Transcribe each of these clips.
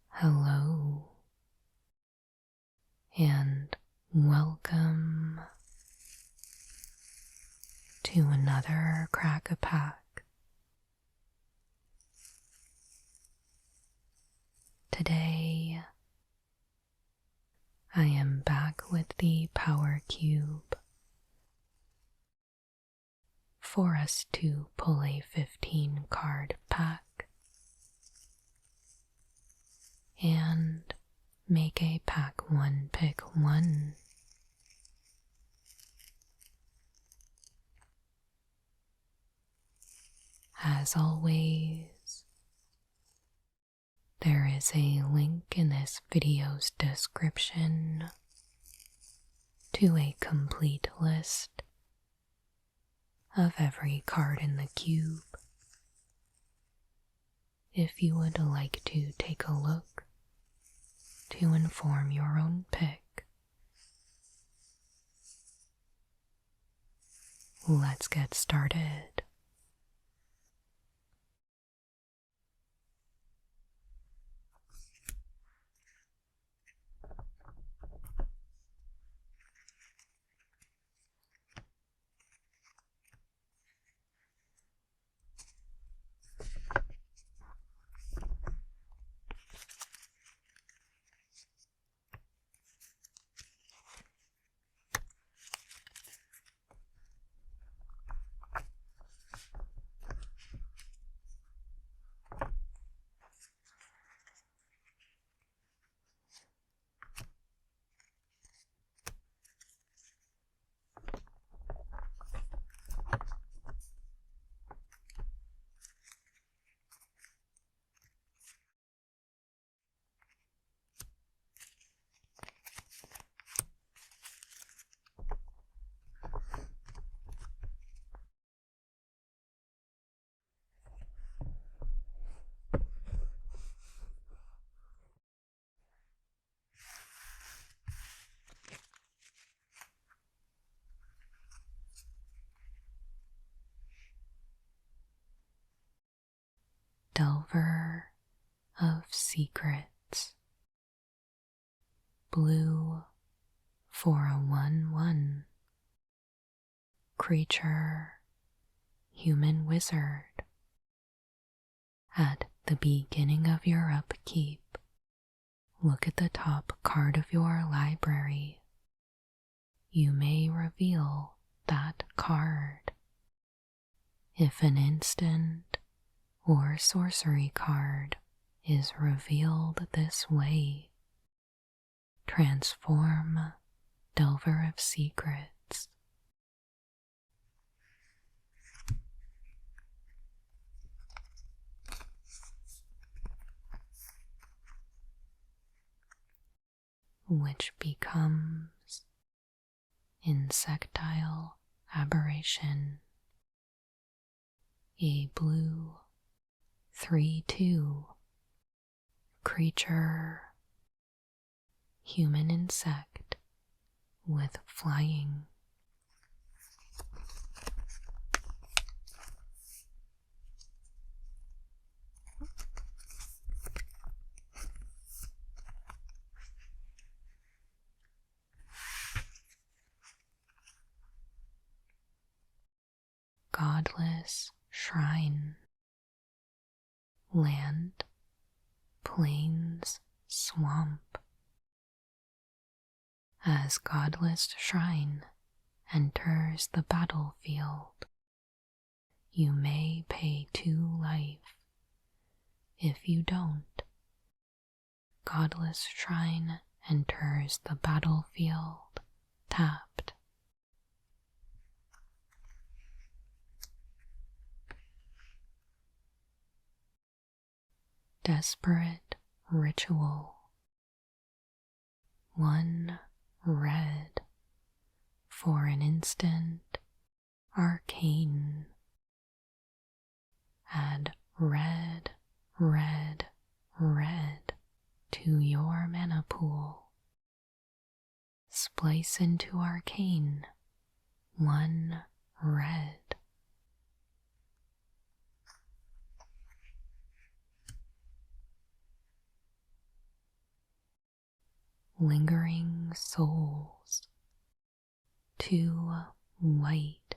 Hello, and welcome to another Crack-a-Pack. Today, I am back with the Power Cube for us to pull a 15 card pack and make a pack 1 pick 1. As always, there is a link in this video's description to a complete list of every card in the cube if you would like to take a look to inform your own pick. Let's get started. Delver of Secrets. Blue for a 1/1. Creature, human wizard. At the beginning of your upkeep, look at the top card of your library. You may reveal that card. If an instant or sorcery card is revealed this way, transform Delver of Secrets. Which becomes Insectile Aberration, a blue 3/2 creature, human insect with flying. Godless Shrine. Land, plains, swamp. As Godless Shrine enters the battlefield, you may pay 2 life. If you don't, Godless Shrine enters the battlefield tapped. Desperate Ritual. 1 red for an instant arcane. Add red, red, red to your mana pool. Splice into arcane 1 red. Lingering souls, 2 white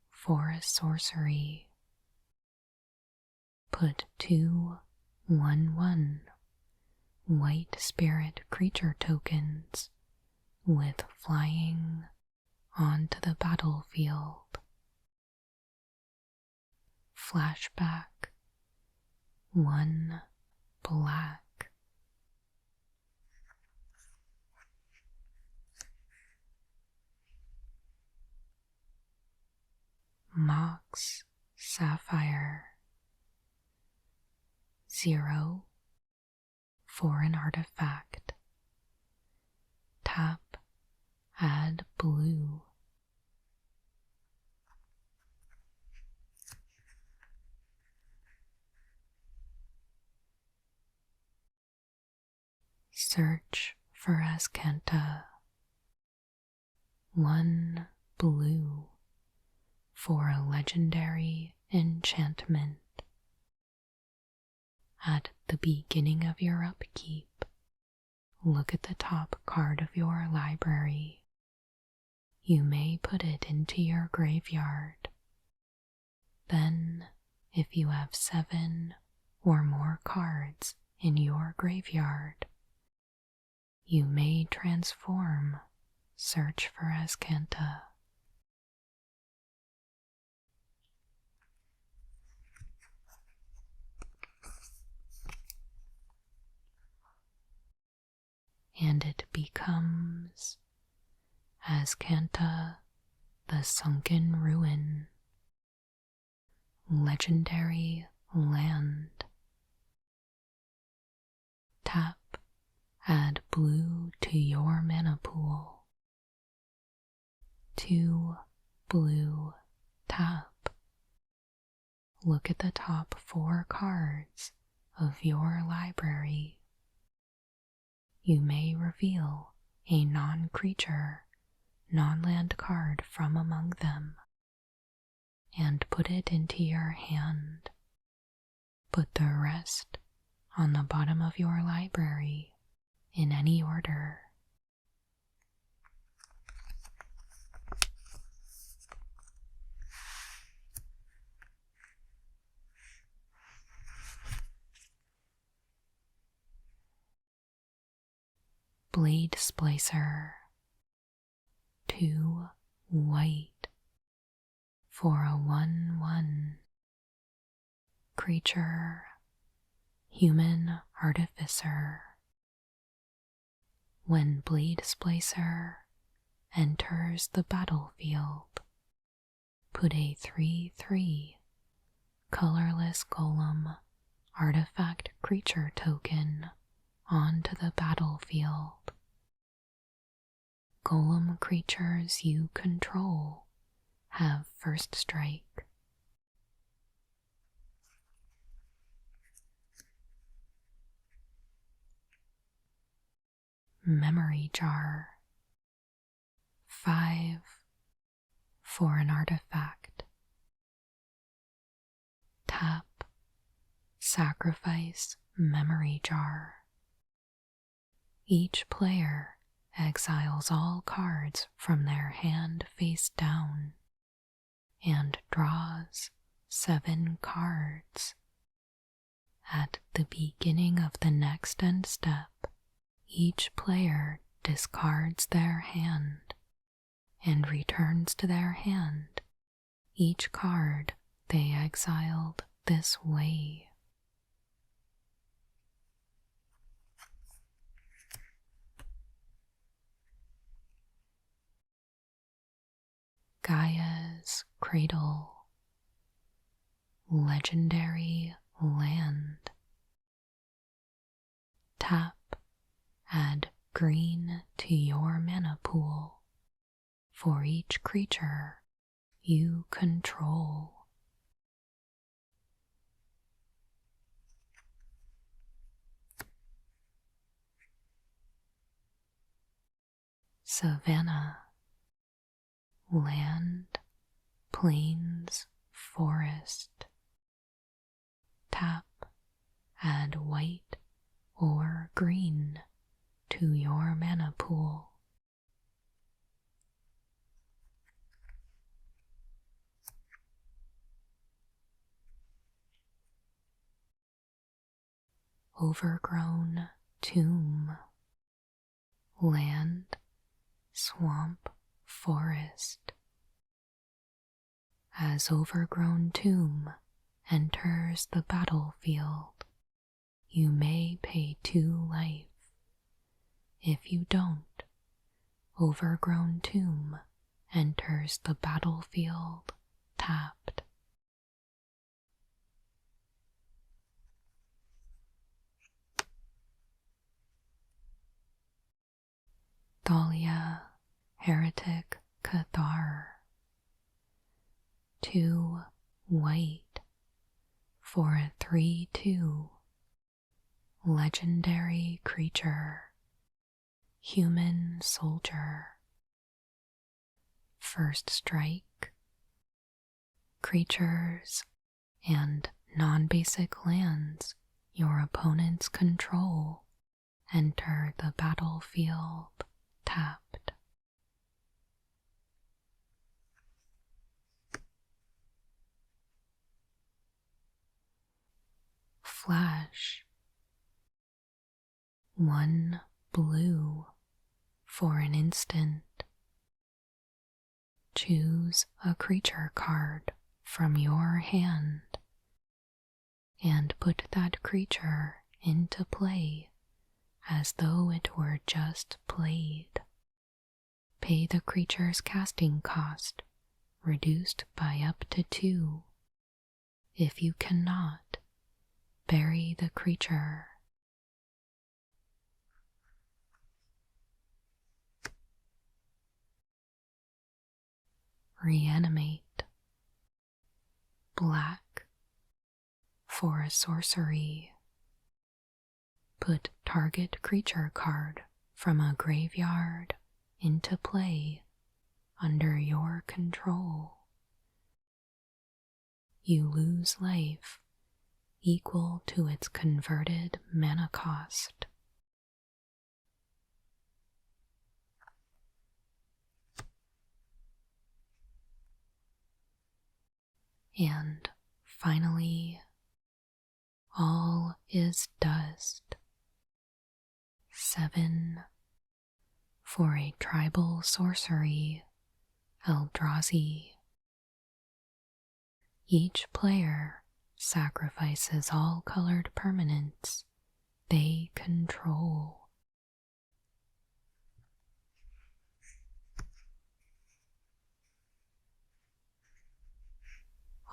for a sorcery. Put 2 1/1 white spirit creature tokens with flying onto the battlefield. Flashback, 1 black. Mox Sapphire, 0 for an artifact. Tap, add blue. Search for Azcanta, 1 blue for a legendary enchantment. At the beginning of your upkeep, look at the top card of your library. You may put it into your graveyard. Then, if you have 7 or more cards in your graveyard, you may transform Search for Azcanta. And it becomes Azcanta the Sunken Ruin. Legendary land. Tap, add blue to your mana pool. 2 blue, tap. Look at the top 4 cards of your library. You may reveal a non-creature, non-land card from among them and put it into your hand. Put the rest on the bottom of your library in any order. Blade Splicer, 2 white for a 1/1 creature, human artificer. When Blade Splicer enters the battlefield, put a 3/3 colorless golem artifact creature token onto the battlefield. Golem creatures you control have first strike. Memory Jar, 5 for an artifact. Tap, sacrifice Memory Jar. Each player exiles all cards from their hand face down and draws 7 cards. At the beginning of the next end step, each player discards their hand and returns to their hand each card they exiled this way. Gaia's Cradle, legendary land. Tap, add green to your mana pool for each creature you control. Savannah, land, plains, forest. Tap, add white or green to your mana pool. Overgrown tomb, land, swamp, forest. As overgrown tomb enters the battlefield, you may pay 2 life. If you don't, overgrown tomb enters the battlefield tapped. Thalia, Heretic Cathar. 2 white for a 3/2 legendary creature, human soldier. First strike. Creatures and non-basic lands your opponents control enter the battlefield tapped. Flash. 1 blue for an instant. Choose a creature card from your hand and put that creature into play as though it were just played. Pay the creature's casting cost, reduced by up to 2. If you cannot, bury the creature. Reanimate. Black for a sorcery. Put target creature card from a graveyard into play under your control. You lose life equal to its converted mana cost. And finally, all is dust. 7 for a tribal sorcery, Eldrazi. Each player sacrifices all colored permanents they control.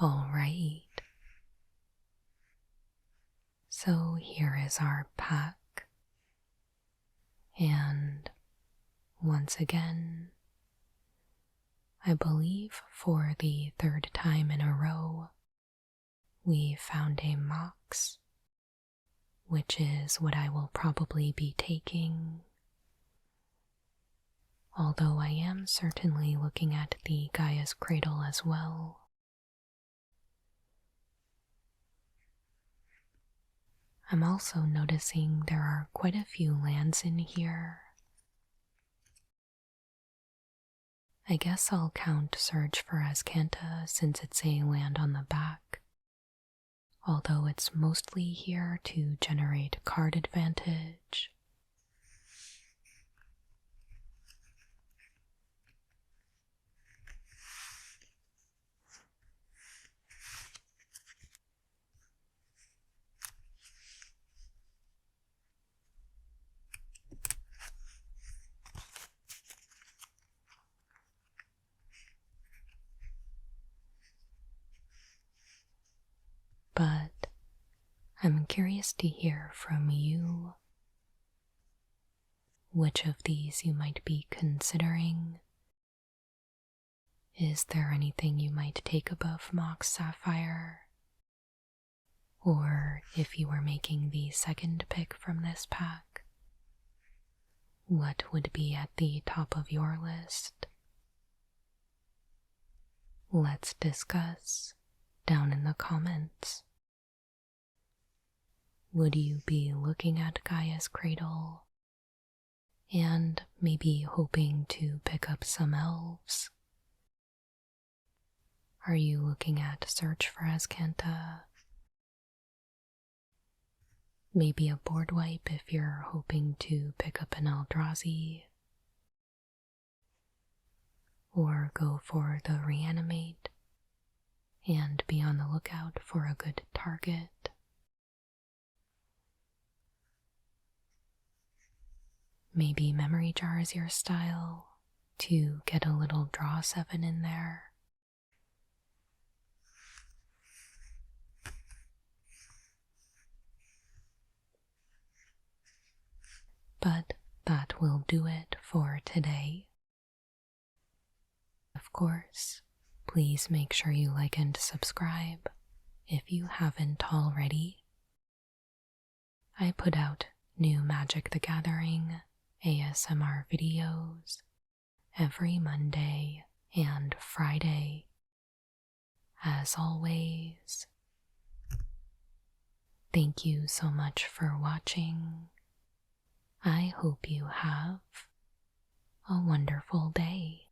All right. So here is our pack. And once again, I believe for the 3rd time in a row, we found a Mox, which is what I will probably be taking. Although I am certainly looking at the Gaia's Cradle as well. I'm also noticing there are quite a few lands in here. I guess I'll count Surge for Azcanta since it's a land on the back, although it's mostly here to generate card advantage. But I'm curious to hear from you which of these you might be considering. Is there anything you might take above Mox Sapphire? Or if you were making the second pick from this pack, what would be at the top of your list? let's discuss down in the comments. Would you be looking at Gaia's Cradle and maybe hoping to pick up some elves? Are you looking at Search for Azcanta? Maybe a board wipe if you're hoping to pick up an Eldrazi? Or go for the Reanimate and be on the lookout for a good target? Maybe Memory Jar is your style to get a little draw 7 in there. But that will do it for today. Of course, please make sure you like and subscribe if you haven't already. I put out new Magic the Gathering ASMR videos every Monday and Friday. As always, thank you so much for watching. I hope you have a wonderful day.